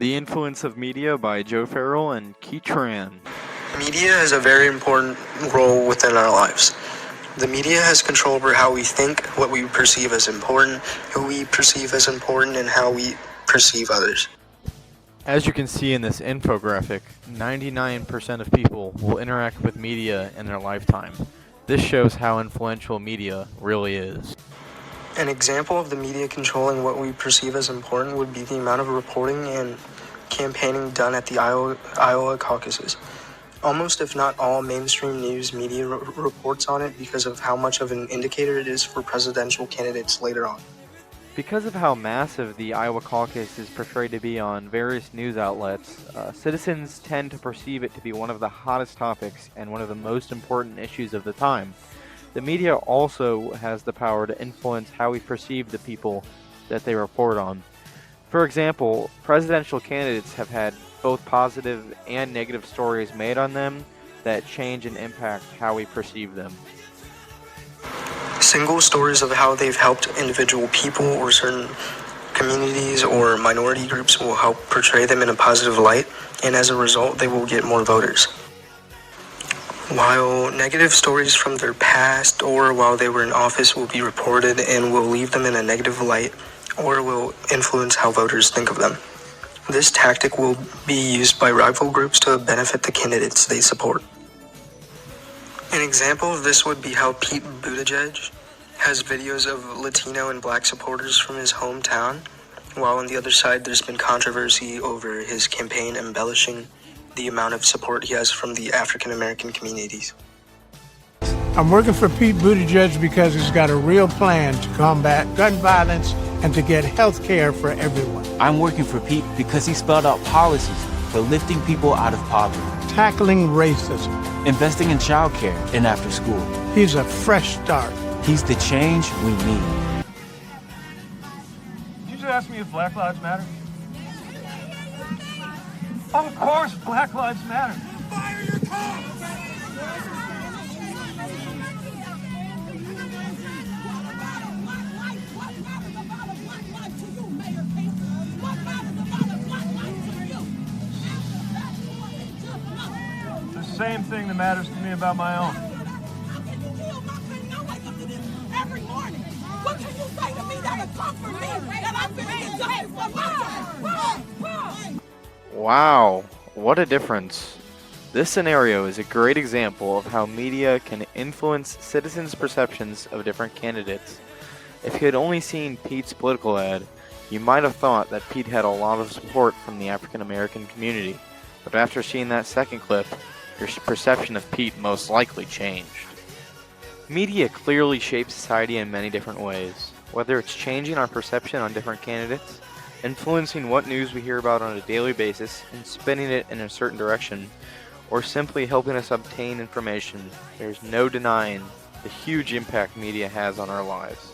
The Influence of Media by Farrel and Kiet Tran. Media has a very important role within our lives. The media has control over how we think, what we perceive as important, who we perceive as important, and how we perceive others. As you can see in this infographic, 99% of people will interact with media in their lifetime. This shows how influential media really is. An example of the media controlling what we perceive as important would be the amount of reporting and campaigning done at the Iowa caucuses. Almost if not all mainstream news media reports on it because of how much of an indicator it is for presidential candidates later on. Because of how massive the Iowa caucus is portrayed to be on various news outlets, citizens tend to perceive it to be one of the hottest topics and one of the most important issues of the time. The media also has the power to influence how we perceive the people that they report on. For example, presidential candidates have had both positive and negative stories made on them that change and impact how we perceive them. Single stories of how they've helped individual people or certain communities or minority groups will help portray them in a positive light, and as a result, they will get more voters. While negative stories from their past or while they were in office will be reported and will leave them in a negative light or will influence how voters think of them. This tactic will be used by rival groups to benefit the candidates they support. An example of this would be how Pete Buttigieg has videos of Latino and Black supporters from his hometown, while on the other side there's been controversy over his campaign embellishing the amount of support he has from the African American communities. I'm working for Pete Buttigieg because he's got a real plan to combat gun violence and to get health care for everyone. I'm working for Pete because he spelled out policies for lifting people out of poverty, tackling racism, investing in childcare and after school. He's a fresh start. He's the change we need. Did you just ask me if Black Lives Matter? Of course, Black Lives Matter. Fire your cops! The same thing that matters to me about my own. Every morning. What can you say to me that'll comfort me that I'm finna get justice? Wow, what a difference. This scenario is a great example of how media can influence citizens' perceptions of different candidates. If you had only seen Pete's political ad, you might have thought that Pete had a lot of support from the African American community, but after seeing that second clip, your perception of Pete most likely changed. Media clearly shapes society in many different ways, whether it's changing our perception on different candidates, influencing what news we hear about on a daily basis and spinning it in a certain direction, or simply helping us obtain information. There's no denying the huge impact media has on our lives.